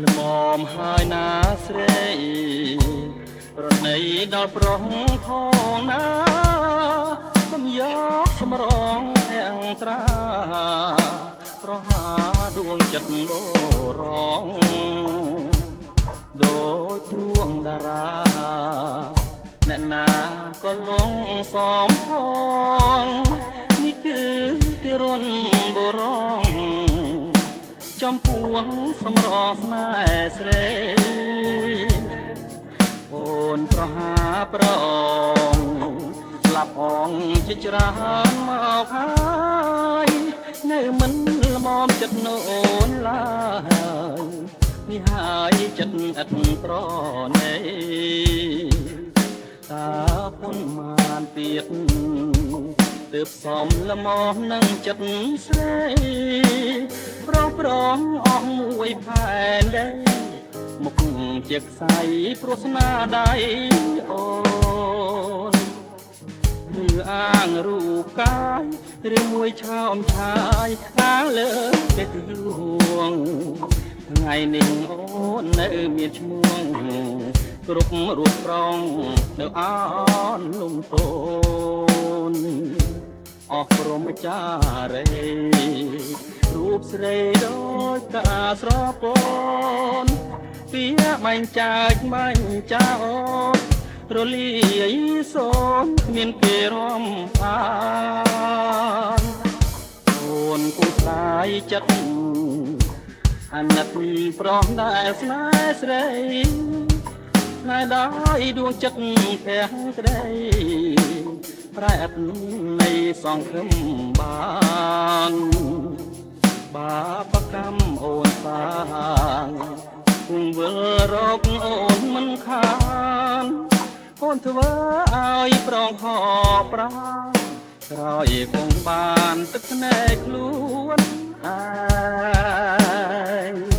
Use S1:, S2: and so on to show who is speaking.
S1: ល្មមហើយណាស្រីប្រណីដល់ប្រុសផងណាកុំយកសម្រងទាំងត្រាប្រហាដួងចិត្តបរងដូចទួងតារាអ្នកណាក៏លងសំផងនេះគឺទីរុនបរងចំពោះសម្រស់ស្នេហ៍ស្រីអូនប្រហាប្រងស្លាប់អងជាច្រើនមកហើយនៅមិនល្មមចិត្តនៅអូនឡើយនេះហើយចិត្តឥតប្រណីតើពុនបានទៀតទើបសំល្មមនឹងចិត្តស្រីប្រងអស់មួយផែនដីមុខជាខ្សែព្រោះស្នាដៃអូនឬអាងរូបកាយឬមួយឆោមឆាយខាងលើទេទួងថ្ងៃនេះអូននៅមានឈ្មោះគ្រប់រូបប្រងនៅអនលំទោនអស់ព្រមចារីរូបស្រីដូចតាស្រពនពីបាញ់ចាច់បាញ់ចាអូនរលាយសូនគ្មានគេរំខានអូនគូស្ដាយចិត្តអាណិតប្រងដែលស្នេហ៍ស្រីណែដោយដួងចិត្តទាំងក្ដីប្រែអត់នៃសង្ឃឹមបានបាបកម្មអូនសាងគង់វិលរកអូនមិនខានអូនធ្វើឲ្យប្រងខប្រាក្រោយគង់បានទឹកភ្នែកខ្លួនឯង